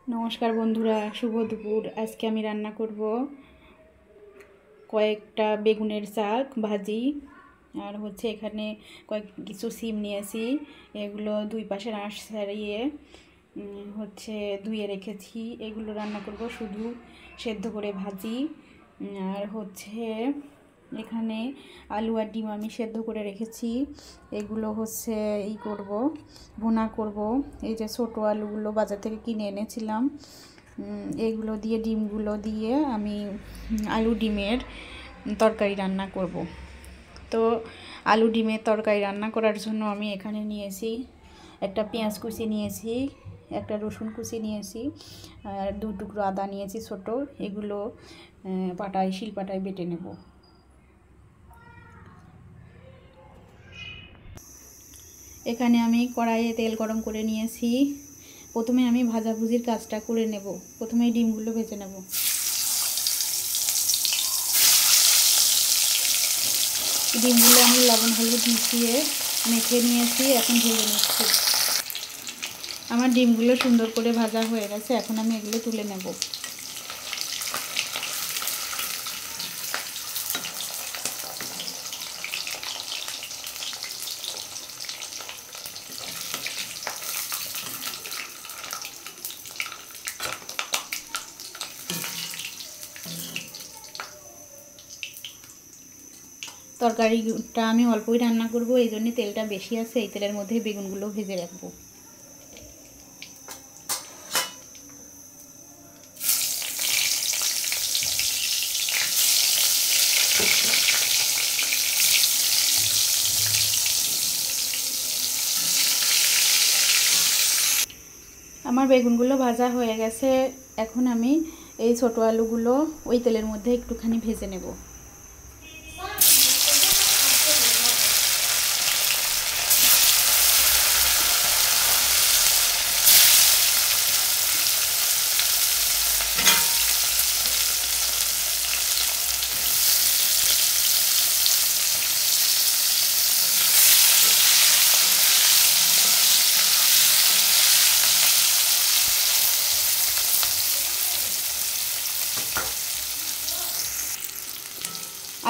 নমস্কার বন্ধুরা, শুভ দুপুর। আজকে আমি রান্না করব কয়েকটা বেগুনের শাক ভাজি। আর এখানে কিছু সিম নিয়েছি, এগুলো দুই পাশের আঁশ ছাড়িয়ে ধুয়ে রেখেছি। এগুলো রান্না করব শুধু সেদ্ধ করে ভাজি। আর এখানে আলু আর ডিম আমি সেদ্ধ করে রেখেছি, এগুলো করব, ভুনা করব। এই যে ছোটো আলুগুলো বাজার থেকে কিনে এনেছিলাম, এগুলো দিয়ে ডিমগুলো দিয়ে আমি আলু ডিমের তরকারি রান্না করব। তো আলু ডিমের তরকারি রান্না করার জন্য আমি এখানে নিয়েছি একটা পেঁয়াজ কুচি নিয়েছি, একটা রসুন কুচি নিয়েছি, আর 2 টুকরো আদা নিয়েছি ছোট। এগুলো শিলপাটায় বেটে নেব। এখানে আমি কড়াইয়ে তেল গরম করে নিয়েছি। প্রথমে আমি ভাজাভুজির কাজটা করে নেব। প্রথমে ডিমগুলো ভেজে নেব। ডিমগুলো আমি লবণ হলুদ মিশিয়ে মেখে নিয়েছি, এখন ভেজে নিচ্ছি। আমার ডিমগুলো সুন্দর করে ভাজা হয়ে গেছে, এখন আমি এগুলো তুলে নেব। তরকারিটা আমি অল্পই রান্না করব, এই জন্য তেলটা বেশি আছে। এই তেলের মধ্যেই বেগুনগুলো ভেজে রাখবো। আমার বেগুনগুলো ভাজা হয়ে গেছে, এখন আমি এই ছোটো আলুগুলো ওই তেলের মধ্যে একটুখানি ভেজে নেব।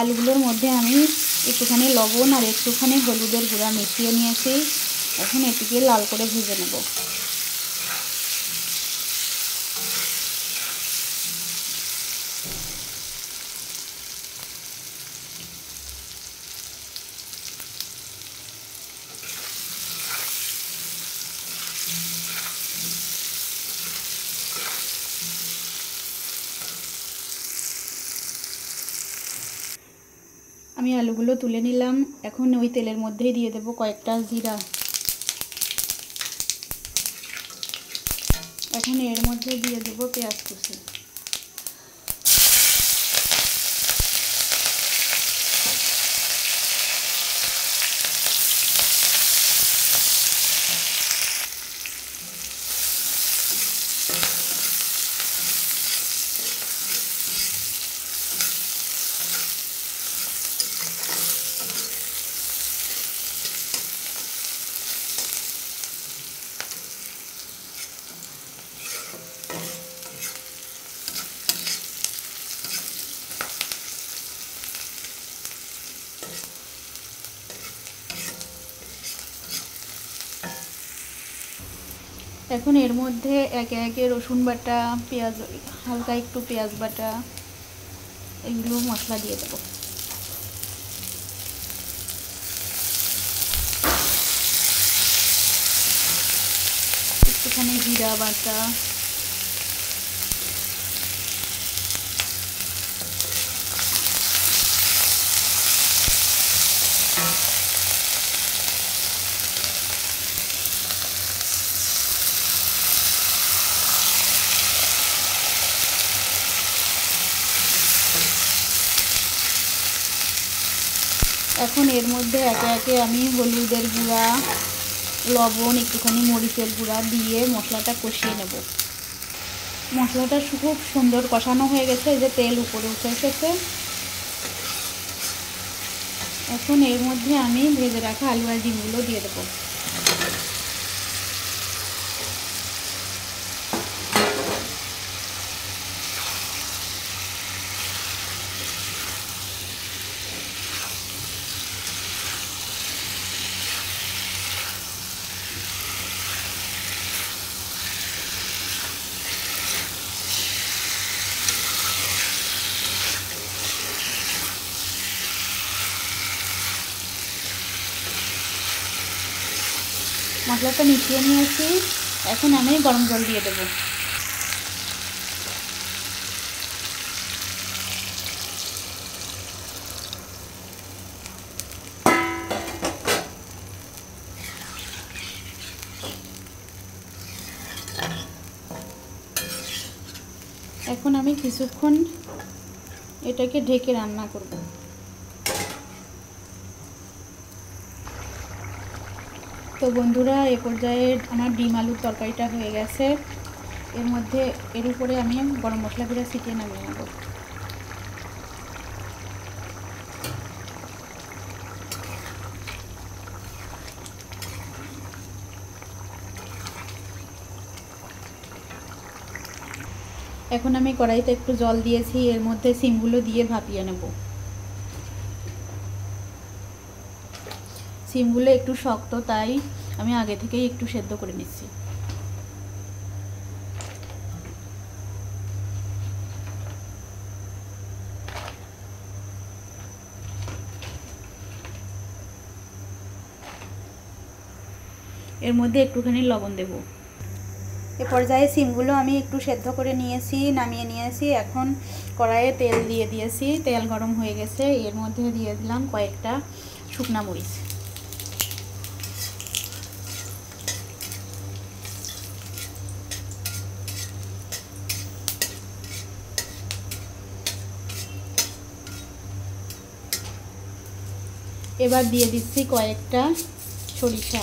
আলুগুলোর মধ্যে আমি একটুখানি লবণ আর একটুখানি হলুদের গুঁড়া মিশিয়ে নিয়েছি, এখন এটিকে লাল করে ভেজে নেব। আমি আলুগুলো তুলে নিলাম, এখন ওই তেলের মধ্যেই দিয়ে দেব কয়েকটা জিরা। এখন এর মধ্যে দিয়ে দেব পেঁয়াজ কুচি। এখন এর মধ্যে একে একে রসুন বাটা, পেঁয়াজ, হালকা একটু পেঁয়াজ বাটা, এগুলো মশলা দিয়ে দেবো। একটুখানি জিরা বাটা, এখন এর মধ্যে একে একে আমি হলুদের গুঁড়া, লবণ, একটুখানি মরিচের গুঁড়া দিয়ে মশলাটা কষিয়ে নেব। মশলাটা খুব সুন্দর কষানো হয়ে গেছে, এই যে তেল উপরে উঠে এসেছে। এখন এর মধ্যে আমি ভেজে রাখা আলু আর ডিমগুলো দিয়ে দেবো। মশলাটা মিশিয়ে নিয়েছি। এখন আমি গরম জল দিয়ে দেবো। এখন আমি কিছুক্ষণ এটাকে ঢেকে রান্না করব। তো বন্ধুরা, এ পর্যায়ে আমার ডিম আলুর তরকারিটা হয়ে গেছে। এর উপরে আমি গরম মশলা গুঁড়া ছিটিয়ে নামিয়ে নেব। এখন আমি কড়াইতে একটু জল দিয়েছি, এর মধ্যে সিমগুলো দিয়ে ভাপিয়ে নেব। সিমগুলো একটু শক্ত, তাই আমি আগে থেকেই একটু সেদ্ধ করে নিচ্ছি। এর মধ্যে একটুখানি লবণ দেব। এ পর্যায়ে সিমগুলো আমি একটু সেদ্ধ করে নিয়েছি, নামিয়ে নিয়েছি। এখন কড়াইয়ে তেল দিয়ে দিয়েছি, তেল গরম হয়ে গেছে। এর মধ্যে দিয়ে দিলাম কয়েকটা শুকনা মরিচ। এবার দিয়ে দিচ্ছি কয়েকটা সরিষা।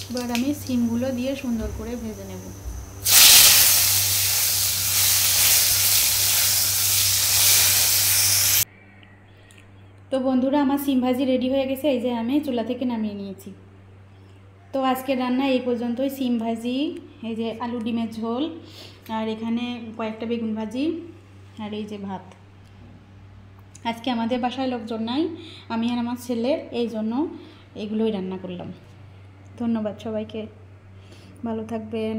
এবার আমি সিমগুলো দিয়ে সুন্দর করে ভেজে নেব। তো বন্ধুরা, আমার সিম ভাজি রেডি হয়ে গেছে। এই যে আমি চুলা থেকে নামিয়ে নিয়েছি। তো আজকের রান্না এই পর্যন্তই। সিম ভাজি, এই যে আলু ডিমের ঝোল, আর এখানে কয়েকটা বেগুন ভাজি, আর এই যে ভাত। আজকে আমাদের বাসায় লোকজন নাই, আমি আর আমার ছেলে, এই জন্য এগুলোই রান্না করলাম। ধন্যবাদ সবাইকে, ভালো থাকবেন।